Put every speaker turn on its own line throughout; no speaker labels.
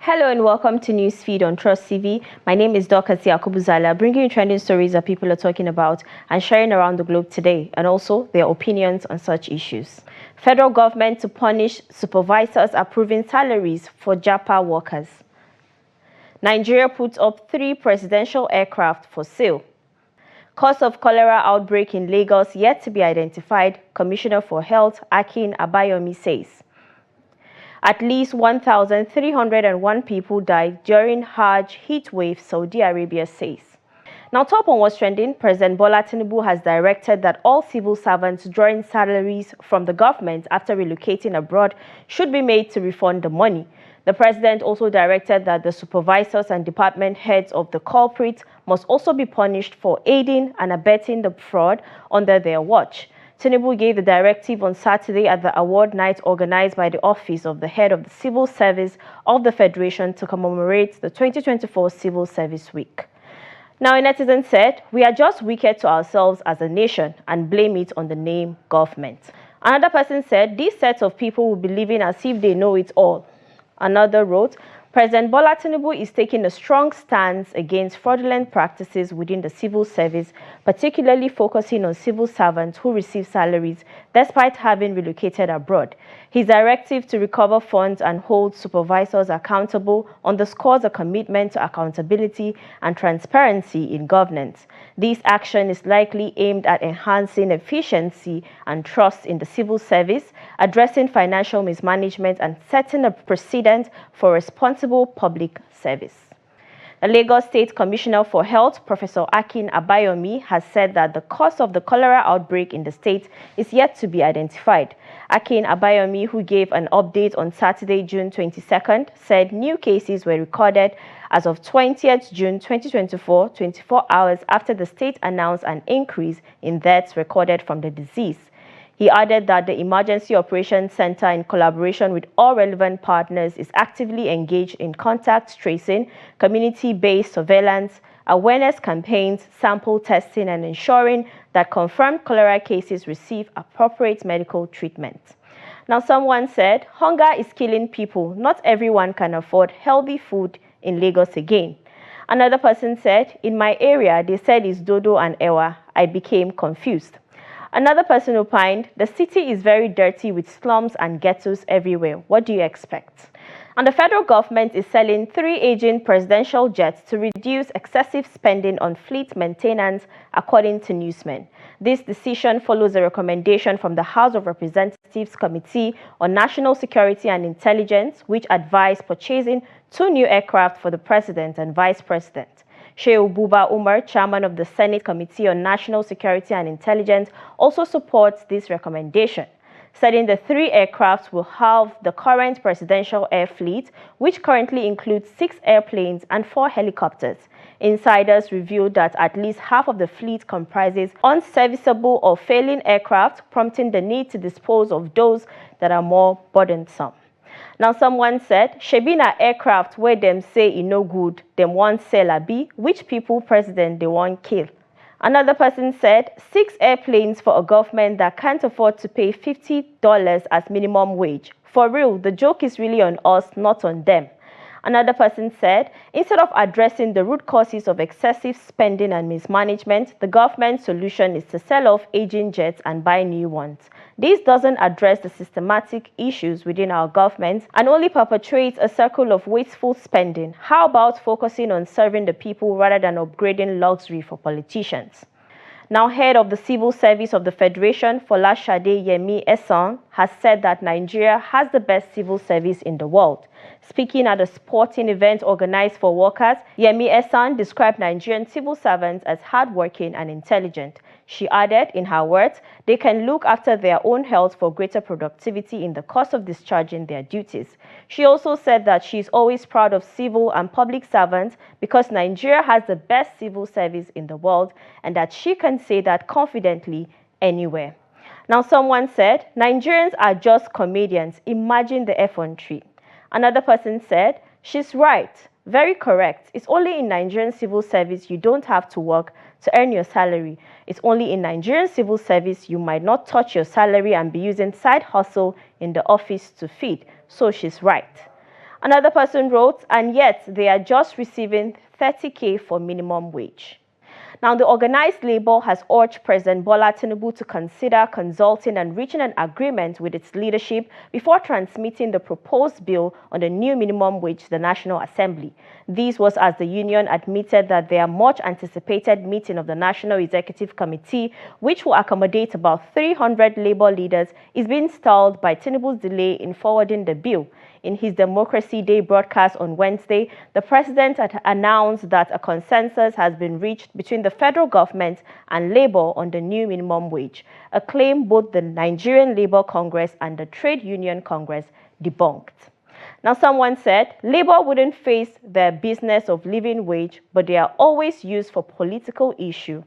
Hello and welcome to Newsfeed on Trust TV. My name is Dorcas Yakubuzala, bringing you trending stories that people are talking about and sharing around the globe today, and also their opinions on such issues. Federal government to punish supervisors approving salaries for JAPA workers. Nigeria puts up 3 presidential aircraft for sale. Cause of cholera outbreak in Lagos yet to be identified, Commissioner for Health Akin Abayomi says. At least 1,301 people died during Hajj heatwave, Saudi Arabia says. Now, top on what's trending, President Bola Tinubu has directed that all civil servants drawing salaries from the government after relocating abroad should be made to refund the money. The president also directed that the supervisors and department heads of the culprits must also be punished for aiding and abetting the fraud under their watch. Tinubu gave the directive on Saturday at the award night organized by the Office of the Head of the Civil Service of the Federation to commemorate the 2024 Civil Service Week. Now, a netizen said, "We are just wicked to ourselves as a nation and blame it on the name government." Another person said, "This set of people will be living as if they know it all." Another wrote, "President Bola Tinubu is taking a strong stance against fraudulent practices within the civil service, particularly focusing on civil servants who receive salaries despite having relocated abroad. His directive to recover funds and hold supervisors accountable underscores a commitment to accountability and transparency in governance. This action is likely aimed at enhancing efficiency and trust in the civil service, addressing financial mismanagement, and setting a precedent for responsible public service." The Lagos State Commissioner for Health, Professor Akin Abayomi, has said that the cause of the cholera outbreak in the state is yet to be identified. Akin Abayomi, who gave an update on Saturday, June 22nd, said new cases were recorded as of 20th June 2024, 24 hours after the state announced an increase in deaths recorded from the disease. He added that the Emergency Operations Center, in collaboration with all relevant partners, is actively engaged in contact tracing, community-based surveillance, awareness campaigns, sample testing, and ensuring that confirmed cholera cases receive appropriate medical treatment. Now, someone said, "Hunger is killing people. Not everyone can afford healthy food in Lagos again." Another person said, "In my area, they said it's dodo and ewa. I became confused." Another person opined, "The city is very dirty with slums and ghettos everywhere. What do you expect?" And the federal government is selling 3 aging presidential jets to reduce excessive spending on fleet maintenance, according to newsmen. This decision follows a recommendation from the House of Representatives Committee on National Security and Intelligence, which advised purchasing 2 new aircraft for the president and vice president. Shehu Buba Umar, chairman of the Senate Committee on National Security and Intelligence, also supports this recommendation, saying the 3 aircraft will halve the current presidential air fleet, which currently includes 6 airplanes and 4 helicopters. Insiders revealed that at least half of the fleet comprises unserviceable or failing aircraft, prompting the need to dispose of those that are more burdensome. Now, someone said, "Shebi na aircraft where them say e no good, them want sell abi, which people president they want kill." Another person said, 6 airplanes for a government that can't afford to pay $50 as minimum wage. For real, the joke is really on us, not on them. Another person said, "Instead of addressing the root causes of excessive spending and mismanagement, the government's solution is to sell off aging jets and buy new ones. This doesn't address the systematic issues within our government and only perpetuates a circle of wasteful spending. How about focusing on serving the people rather than upgrading luxury for politicians?" Now, head of the Civil Service of the Federation, Folashade Yemi Esan, has said that Nigeria has the best civil service in the world. Speaking at a sporting event organized for workers, Yemi Esan described Nigerian civil servants as hardworking and intelligent. She added, in her words, they can look after their own health for greater productivity in the course of discharging their duties. She also said that she is always proud of civil and public servants because Nigeria has the best civil service in the world and that she can say that confidently anywhere. Now, someone said, "Nigerians are just comedians. Imagine the effrontery." Another person said, "She's right. Very correct. It's only in Nigerian civil service you don't have to work to earn your salary. It's only in Nigerian civil service you might not touch your salary and be using side hustle in the office to feed." So she's right. Another person wrote, and yet they are just receiving 30K for minimum wage. Now, the organized labor has urged President Bola Tinubu to consider consulting and reaching an agreement with its leadership before transmitting the proposed bill on the new minimum wage to the National Assembly. This was as the union admitted that their much anticipated meeting of the National Executive Committee, which will accommodate about 300 labor leaders, is being stalled by Tinubu's delay in forwarding the bill. In his Democracy Day broadcast on Wednesday, the president had announced that a consensus has been reached between the federal government and Labour on the new minimum wage, a claim both the Nigerian Labour Congress and the Trade Union Congress debunked. Now, someone said, Labour wouldn't face their business of living wage, but they are always used for political issue.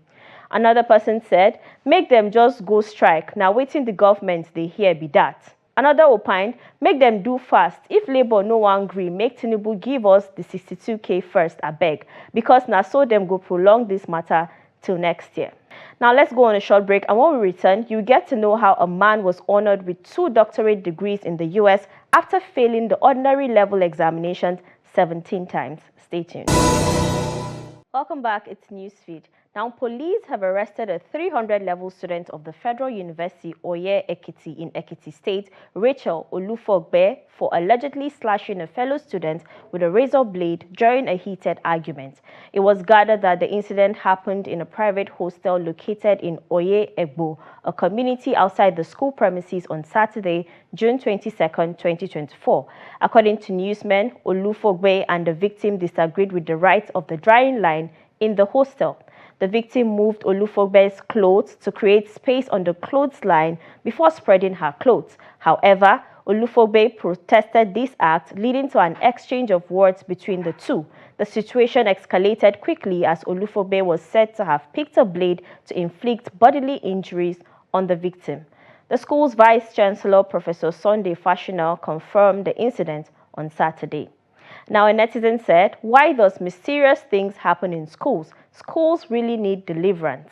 Another person said, make them just go strike, now waiting the government they hear be that. Another opined, make them do fast. If Labour no one gree, make Tinubu give us the 62K first, abeg, because now so them go prolong this matter till next year. Now let's go on a short break, and when we return, you get to know how a man was honored with 2 doctorate degrees in the US after failing the ordinary level examinations 17 times. Stay tuned. Welcome back, it's Newsfeed. Now, police have arrested a 300-level student of the Federal University Oye Ekiti in Ekiti State, Rachel Olufogbe, for allegedly slashing a fellow student with a razor blade during a heated argument. It was gathered that the incident happened in a private hostel located in Oye Egbo, a community outside the school premises on Saturday, June 22, 2024. According to newsmen, Olufogbe and the victim disagreed with the rights of the drying line in the hostel. The victim moved Olufogbe's clothes to create space on the clothesline before spreading her clothes. However, Olufogbe protested this act, leading to an exchange of words between the two. The situation escalated quickly as Olufogbe was said to have picked a blade to inflict bodily injuries on the victim. The school's Vice-Chancellor, Professor Sunday Fashional, confirmed the incident on Saturday. Now, a netizen said, why does mysterious things happen in schools? Schools really need deliverance.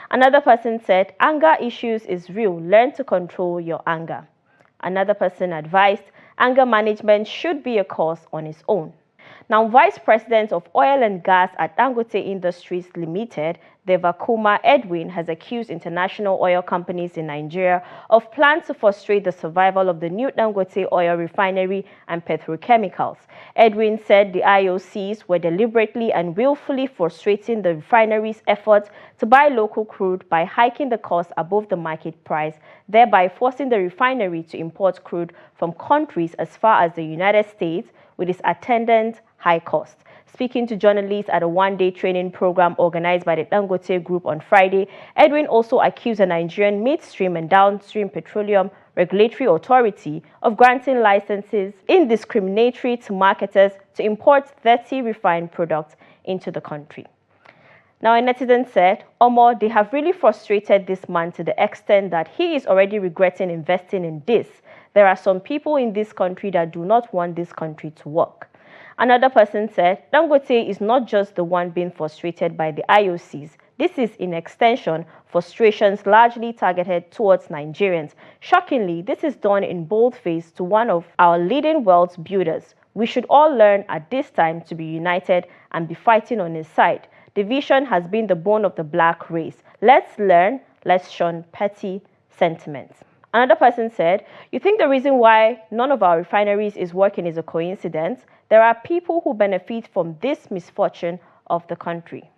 Another person said, anger issues is real. Learn to control your anger. Another person advised, anger management should be a course on its own. Now, Vice President of Oil and Gas at Dangote Industries Limited, Devakuma Edwin, has accused international oil companies in Nigeria of plans to frustrate the survival of the new Dangote oil refinery and petrochemicals. Edwin said the IOCs were deliberately and willfully frustrating the refinery's efforts to buy local crude by hiking the cost above the market price, thereby forcing the refinery to import crude from countries as far as the United States, with its attendant high cost. Speaking to journalists at a one-day training program organized by the Dangote Group on Friday, Edwin also accused the Nigerian Midstream and Downstream Petroleum Regulatory Authority of granting licenses indiscriminately to marketers to import 30 refined products into the country. Now, a netizen said, Omo, they have really frustrated this man to the extent that he is already regretting investing in this. There are some people in this country that do not want this country to work. Another person said, Dangote is not just the one being frustrated by the IOCs. This is, in extension, frustrations largely targeted towards Nigerians. Shockingly, this is done in boldface to one of our leading wealth builders. We should all learn at this time to be united and be fighting on his side. Division has been the bone of the black race. Let's learn, let's shun petty sentiments. Another person said, you think the reason why none of our refineries is working is a coincidence? There are people who benefit from this misfortune of the country.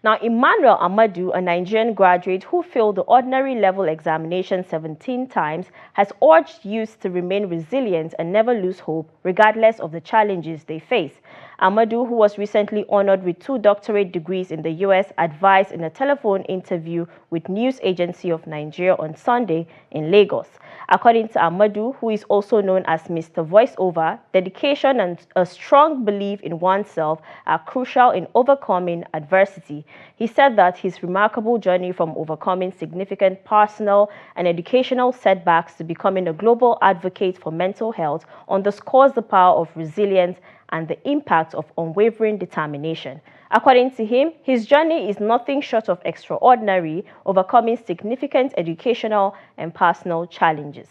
Now, Emmanuel Amadu, a Nigerian graduate who failed the ordinary level examination 17 times, has urged youth to remain resilient and never lose hope, regardless of the challenges they face. Amadu, who was recently honored with 2 doctorate degrees in the US, advised in a telephone interview with News Agency of Nigeria on Sunday in Lagos. According to Amadu, who is also known as Mr. Voiceover, dedication and a strong belief in oneself are crucial in overcoming adversity. He said that his remarkable journey from overcoming significant personal and educational setbacks to becoming a global advocate for mental health underscores the power of resilience and the impact of unwavering determination. According to him, his journey is nothing short of extraordinary, overcoming significant educational and personal challenges.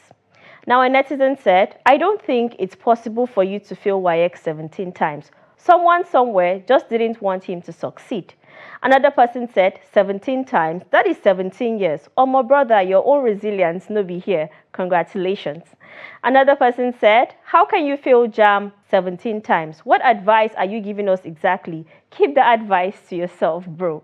Now, a netizen said, I don't think it's possible for you to fail WAEC 17 times. Someone somewhere just didn't want him to succeed. Another person said, 17 times, that is 17 years. Oh, my brother, your own resilience no be here. Congratulations. Another person said, how can you fail JAM 17 times? What advice are you giving us exactly? Keep the advice to yourself, bro.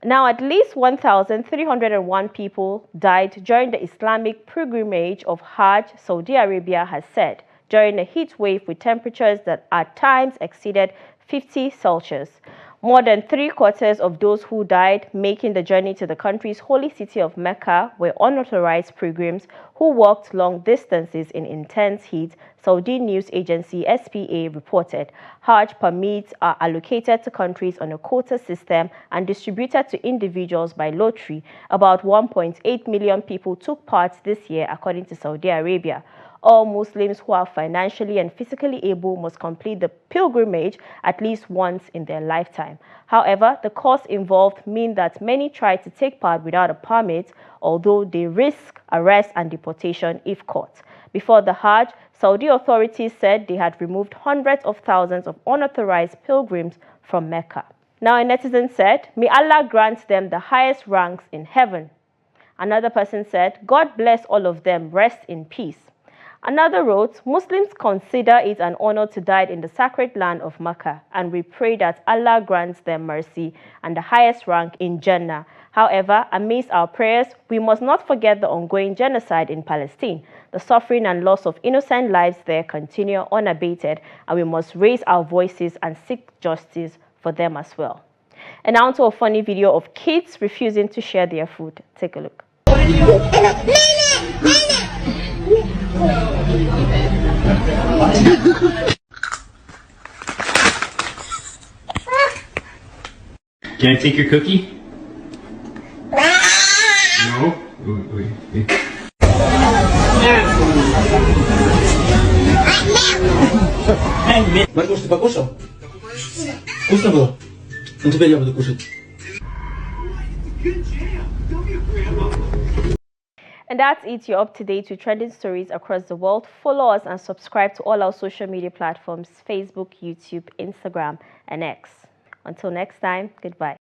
Now, at least 1,301 people died during the Islamic pilgrimage of Hajj, Saudi Arabia has said, during a heat wave with temperatures that at times exceeded 50 Celsius. More than 3/4 of those who died making the journey to the country's holy city of Mecca were unauthorized pilgrims who walked long distances in intense heat, Saudi news agency SPA reported. Hajj permits are allocated to countries on a quota system and distributed to individuals by lottery. About 1.8 million people took part this year, according to Saudi Arabia. All Muslims who are financially and physically able must complete the pilgrimage at least once in their lifetime. However, the costs involved mean that many try to take part without a permit, although they risk arrest and deportation if caught. Before the Hajj, Saudi authorities said they had removed hundreds of thousands of unauthorized pilgrims from Mecca. Now, a netizen said, may Allah grant them the highest ranks in heaven. Another person said, God bless all of them, rest in peace. Another wrote, Muslims consider it an honor to die in the sacred land of Mecca, and we pray that Allah grants them mercy and the highest rank in Jannah. However, amidst our prayers, we must not forget the ongoing genocide in Palestine. The suffering and loss of innocent lives there continue unabated, and we must raise our voices and seek justice for them as well. And now to a funny video of kids refusing to share their food. Take a look.
Can I take your cookie? No? Wait.
Маркуш, ты покушал? Вкусно было? Ну теперь я буду кушать.
And that's it. You're up to date with trending stories across the world. Follow us and subscribe to all our social media platforms: Facebook, YouTube, Instagram, and X. Until next time, goodbye.